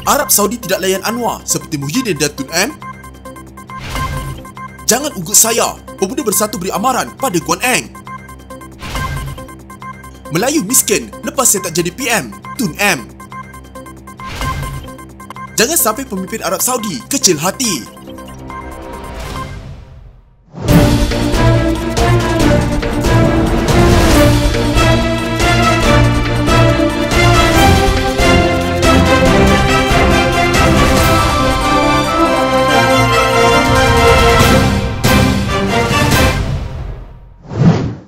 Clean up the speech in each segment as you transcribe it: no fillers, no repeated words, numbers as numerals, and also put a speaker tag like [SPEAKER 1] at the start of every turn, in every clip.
[SPEAKER 1] Arab Saudi tidak layan Anwar seperti Muhyiddin dan Tun M? Jangan ugut saya, pemuda bersatu beri amaran pada Guan Eng. Melayu miskin lepas saya tak jadi PM, Tun M. Jangan sampai pemimpin Arab Saudi kecil hati.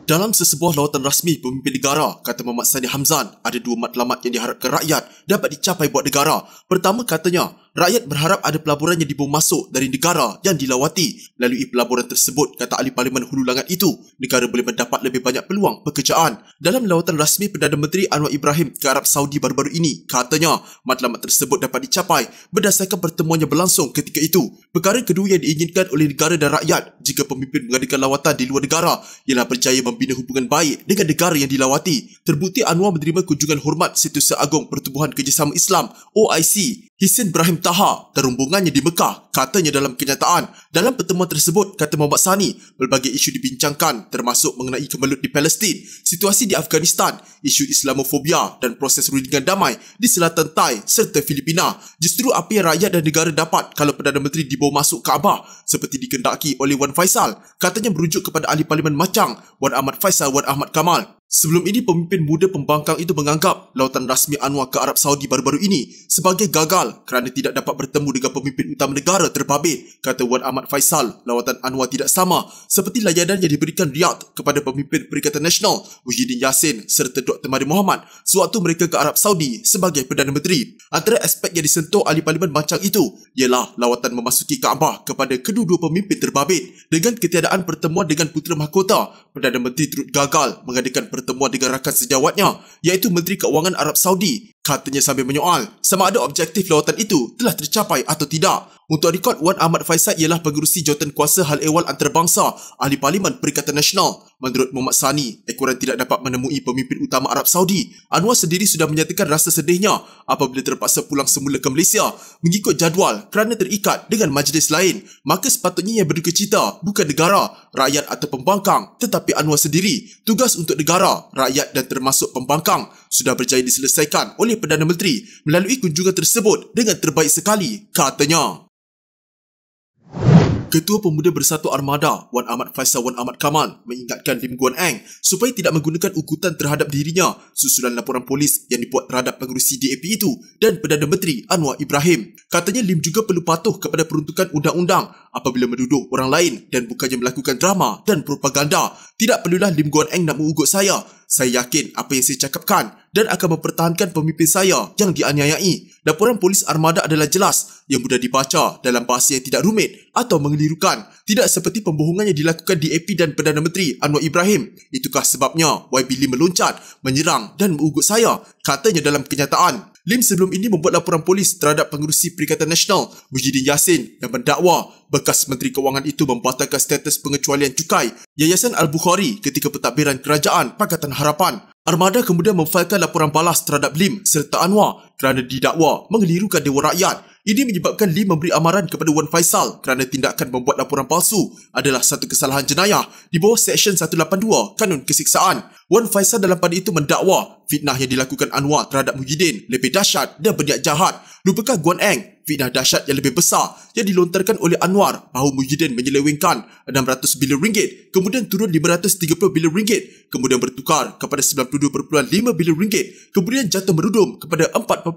[SPEAKER 1] Dalam sesebuah lawatan rasmi pemimpin negara, kata Muhammad Sani Hamzan, ada dua matlamat yang diharapkan rakyat dapat dicapai buat negara. Pertama katanya, rakyat berharap ada pelaburan yang dibawa masuk dari negara yang dilawati. Melalui pelaburan tersebut, kata ahli Parlimen Hulu Langat itu, negara boleh mendapat lebih banyak peluang pekerjaan. Dalam lawatan rasmi Perdana Menteri Anwar Ibrahim ke Arab Saudi baru-baru ini, katanya matlamat tersebut dapat dicapai berdasarkan pertemuan yang berlangsung ketika itu. Perkara kedua yang diinginkan oleh negara dan rakyat jika pemimpin mengadakan lawatan di luar negara ialah berjaya membina hubungan baik dengan negara yang dilawati. Terbukti Anwar menerima kunjungan hormat Setiausaha Agong Pertubuhan Kerjasama Islam OIC Hisin Ibrahim Taha dan rombongannya di Mekah, katanya dalam kenyataan. Dalam pertemuan tersebut, kata Muhammad Sani, berbagai isu dibincangkan termasuk mengenai kemelut di Palestin, situasi di Afghanistan, isu Islamofobia dan proses rundingan damai di Selatan Thai serta Filipina. Justru apa yang rakyat dan negara dapat kalau Perdana Menteri dibawa masuk Kaabah seperti dikendaki oleh Wan Faisal, katanya merujuk kepada ahli Parlimen Macang, Wan Ahmad Faisal Wan Ahmad Kamal. Sebelum ini, pemimpin muda pembangkang itu menganggap lawatan rasmi Anwar ke Arab Saudi baru-baru ini sebagai gagal kerana tidak dapat bertemu dengan pemimpin utama negara terbabit. Kata Wan Ahmad Faisal, lawatan Anwar tidak sama seperti layanan yang diberikan Riyadh kepada pemimpin Perikatan Nasional Muhyiddin Yassin serta Dr. Mahathir Mohamad sewaktu mereka ke Arab Saudi sebagai Perdana Menteri. Antara aspek yang disentuh ahli Parlimen Macang itu ialah lawatan memasuki Kaabah kepada kedua-dua pemimpin terbabit. Dengan ketiadaan pertemuan dengan Putera Mahkota, Perdana Menteri turut gagal mengadakan pertemuan dengan rakan sejawatnya iaitu Menteri Keuangan Arab Saudi. Katanya sambil menyoal sama ada objektif lawatan itu telah tercapai atau tidak. Untuk rekod, Wan Ahmad Faisal ialah pengerusi jawatan kuasa hal ehwal antarabangsa ahli Parlimen Perikatan Nasional. Menurut Muhammad Sani, ekoran tidak dapat menemui pemimpin utama Arab Saudi. Anwar sendiri sudah menyatakan rasa sedihnya apabila terpaksa pulang semula ke Malaysia mengikut jadual kerana terikat dengan majlis lain. Maka sepatutnya yang berduka cita bukan negara, rakyat atau pembangkang, tetapi Anwar sendiri. Tugas untuk negara, rakyat dan termasuk pembangkang sudah berjaya diselesaikan oleh Perdana Menteri melalui kunjungan tersebut dengan terbaik sekali, katanya. Ketua Pemuda Bersatu Armada, Wan Ahmad Faisal Wan Ahmad Kamal, mengingatkan Lim Guan Eng supaya tidak menggunakan ukutan terhadap dirinya susulan laporan polis yang dibuat terhadap pengerusi DAP itu dan Perdana Menteri Anwar Ibrahim. Katanya Lim juga perlu patuh kepada peruntukan undang-undang apabila menuduh orang lain dan bukannya melakukan drama dan propaganda. Tidak perlulah Lim Guan Eng nak mengugut saya. Saya yakin apa yang saya cakapkan dan akan mempertahankan pemimpin saya yang dianiayai. Laporan polis armada adalah jelas, yang mudah dibaca dalam bahasa yang tidak rumit atau mengelirukan. Tidak seperti pembohongan yang dilakukan DAP dan Perdana Menteri Anwar Ibrahim. Itukah sebabnya YB Lim meloncat, menyerang dan mengugut saya, katanya dalam kenyataan. Lim sebelum ini membuat laporan polis terhadap pengerusi Perikatan Nasional Muhyiddin Yassin yang mendakwa bekas Menteri Keuangan itu membatalkan status pengecualian cukai Yayasan Al-Bukhari ketika pentadbiran Kerajaan Pakatan Harapan. Armada kemudian memfailkan laporan balas terhadap Lim serta Anwar kerana didakwa mengelirukan Dewan Rakyat. Ini menyebabkan Lim memberi amaran kepada Wan Faisal kerana tindakan membuat laporan palsu adalah satu kesalahan jenayah di bawah Seksyen 182 Kanun Kesiksaan. Wan Faisal dalam pada itu mendakwa fitnah yang dilakukan Anwar terhadap Muhyiddin lebih dahsyat dan berniat jahat. Lupakah Guan Eng fitnah dahsyat yang lebih besar yang dilontarkan oleh Anwar bahawa Muhyiddin menyelewengkan 600 bilion ringgit, kemudian turun 530 bilion ringgit, kemudian bertukar kepada 92.5 bilion ringgit, kemudian jatuh merudum kepada 4.5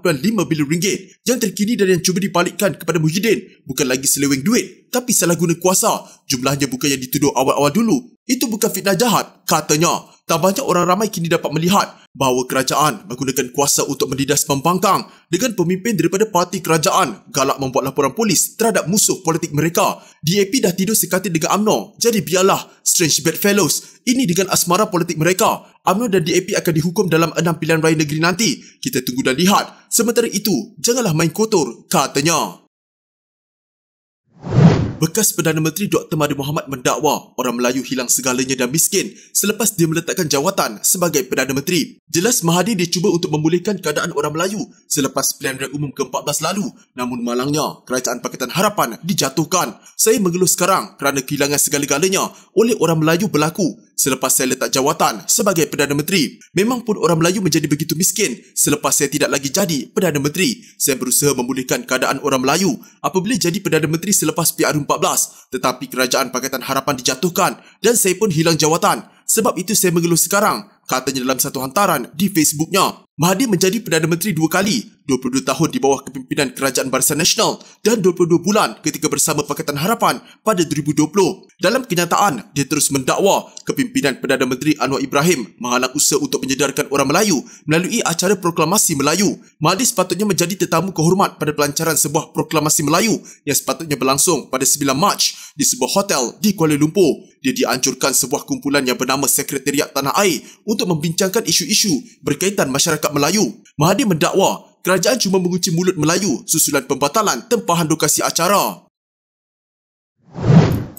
[SPEAKER 1] bilion ringgit. Yang terkini dan yang cuba dipalikkan kepada Muhyiddin bukan lagi seleweng duit, tapi salah guna kuasa. Jumlahnya bukan yang dituduh awal-awal dulu. Itu bukan fitnah jahat, katanya. Tambahnya orang ramai kini dapat melihat bahawa kerajaan menggunakan kuasa untuk mendidas pembangkang dengan pemimpin daripada parti kerajaan galak membuat laporan polis terhadap musuh politik mereka. DAP dah tidur sekatil dengan UMNO, jadi biarlah strange bedfellows ini dengan asmara politik mereka. UMNO dan DAP akan dihukum dalam 6 pilihan raya negeri nanti. Kita tunggu dan lihat. Sementara itu, janganlah main kotor, katanya. Bekas Perdana Menteri Dr. Mahathir Mohamad mendakwa orang Melayu hilang segalanya dan miskin selepas dia meletakkan jawatan sebagai Perdana Menteri. Jelas Mahathir dia cuba untuk memulihkan keadaan orang Melayu selepas pilihan raya umum ke-14 lalu. Namun malangnya, Kerajaan Pakatan Harapan dijatuhkan. Saya mengeluh sekarang kerana kehilangan segala-galanya oleh orang Melayu berlaku selepas saya letak jawatan sebagai Perdana Menteri. Memang pun orang Melayu menjadi begitu miskin selepas saya tidak lagi jadi Perdana Menteri. Saya berusaha memulihkan keadaan orang Melayu apabila jadi Perdana Menteri selepas PRU14, tetapi Kerajaan Pakatan Harapan dijatuhkan dan saya pun hilang jawatan. Sebab itu saya mengeluh sekarang, katanya dalam satu hantaran di Facebooknya. Mahathir menjadi Perdana Menteri 2 kali, 22 tahun di bawah kepimpinan Kerajaan Barisan Nasional dan 22 bulan ketika bersama Pakatan Harapan pada 2020. Dalam kenyataan, dia terus mendakwa kepimpinan Perdana Menteri Anwar Ibrahim menghalang usaha untuk menyedarkan orang Melayu melalui acara Proklamasi Melayu. Mahathir sepatutnya menjadi tetamu kehormat pada pelancaran sebuah Proklamasi Melayu yang sepatutnya berlangsung pada 9 Mac di sebuah hotel di Kuala Lumpur. Dia dianjurkan sebuah kumpulan yang bernama Sekretariat Tanah Air untuk membincangkan isu-isu berkaitan masyarakat Melayu. Mahathir mendakwa kerajaan cuma mengunci mulut Melayu susulan pembatalan tempahan lokasi acara.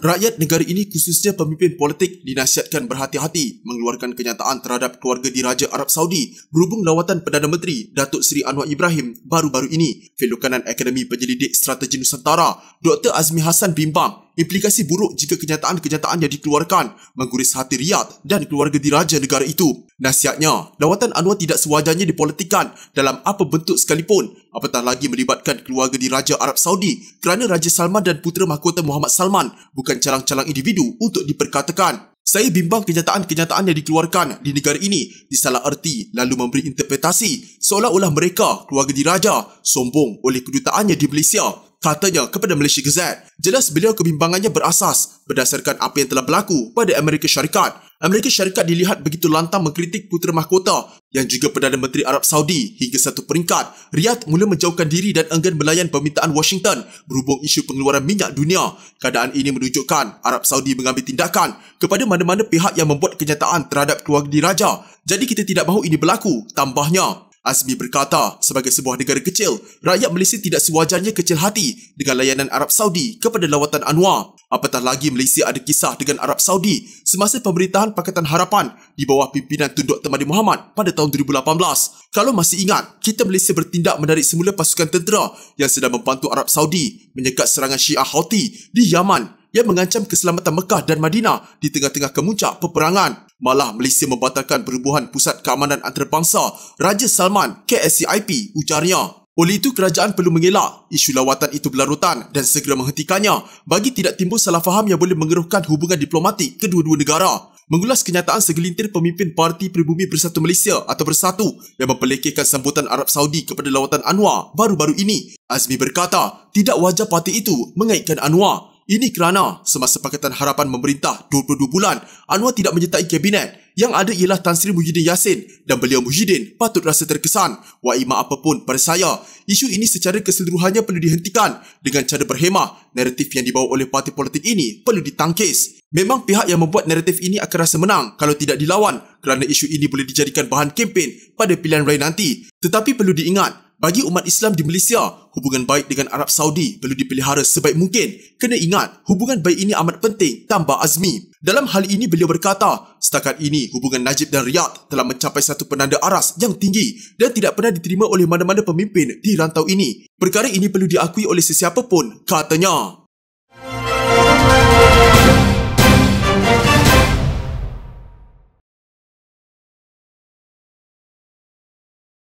[SPEAKER 1] Rakyat negara ini khususnya pemimpin politik dinasihatkan berhati-hati mengeluarkan kenyataan terhadap keluarga diraja Arab Saudi berhubung lawatan Perdana Menteri Datuk Seri Anwar Ibrahim baru-baru ini. Fellow Kanan Akademi Penyelidik Strategi Nusantara, Dr. Azmi Hassan bimbang implikasi buruk jika kenyataan-kenyataan yang dikeluarkan mengguris hati Riyadh dan keluarga diraja negara itu. Nasihatnya, lawatan Anwar tidak sewajarnya dipolitikkan dalam apa bentuk sekalipun, apatah lagi melibatkan keluarga diraja Arab Saudi kerana Raja Salman dan putera mahkota Muhammad Salman bukan calang-calang individu untuk diperkatakan. Saya bimbang kenyataan-kenyataan yang dikeluarkan di negara ini disalaherti lalu memberi interpretasi seolah-olah mereka, keluarga diraja, sombong oleh kedutaannya di Malaysia. Katanya kepada Malaysia Gazette, jelas beliau kebimbangannya berasas berdasarkan apa yang telah berlaku pada Amerika Syarikat. Amerika Syarikat dilihat begitu lantang mengkritik putera mahkota yang juga Perdana Menteri Arab Saudi hingga satu peringkat. Riyadh mula menjauhkan diri dan enggan melayan permintaan Washington berhubung isu pengeluaran minyak dunia. Keadaan ini menunjukkan Arab Saudi mengambil tindakan kepada mana-mana pihak yang membuat kenyataan terhadap keluarga diraja. Jadi kita tidak mahu ini berlaku, tambahnya. Azmi berkata, sebagai sebuah negara kecil, rakyat Malaysia tidak sewajarnya kecil hati dengan layanan Arab Saudi kepada lawatan Anwar. Apatah lagi Malaysia ada kisah dengan Arab Saudi semasa pemerintahan Pakatan Harapan di bawah pimpinan Tun Dr. Mahathir Mohamad pada tahun 2018. Kalau masih ingat, kita Malaysia bertindak menarik semula pasukan tentera yang sedang membantu Arab Saudi menyekat serangan Syiah Houthi di Yaman yang mengancam keselamatan Mekah dan Madinah di tengah-tengah kemuncak peperangan. Malah Malaysia membatalkan Perhubungan Pusat Keamanan Antarabangsa Raja Salman KSCIP, ujarnya. Oleh itu, kerajaan perlu mengelak isu lawatan itu berlarutan dan segera menghentikannya bagi tidak timbul salah faham yang boleh mengeruhkan hubungan diplomatik kedua-dua negara. Mengulas kenyataan segelintir pemimpin Parti Pribumi Bersatu Malaysia atau Bersatu yang memperlekehkan sambutan Arab Saudi kepada lawatan Anwar baru-baru ini, Azmi berkata, tidak wajar parti itu mengaitkan Anwar. Ini kerana semasa Pakatan Harapan memerintah 22 bulan, Anwar tidak menyertai kabinet. Yang ada ialah Tan Sri Muhyiddin Yassin dan beliau Muhyiddin patut rasa terkesan. Waima apapun pada saya, isu ini secara keseluruhannya perlu dihentikan dengan cara berhemah. Naratif yang dibawa oleh parti politik ini perlu ditangkis. Memang pihak yang membuat naratif ini akan rasa menang kalau tidak dilawan kerana isu ini boleh dijadikan bahan kempen pada pilihan raya nanti. Tetapi perlu diingat, bagi umat Islam di Malaysia, hubungan baik dengan Arab Saudi perlu dipelihara sebaik mungkin. Kena ingat, hubungan baik ini amat penting, tambah Azmi. Dalam hal ini beliau berkata, setakat ini hubungan Najib dan Riyadh telah mencapai satu penanda aras yang tinggi dan tidak pernah diterima oleh mana-mana pemimpin di rantau ini. Perkara ini perlu diakui oleh sesiapa pun, katanya.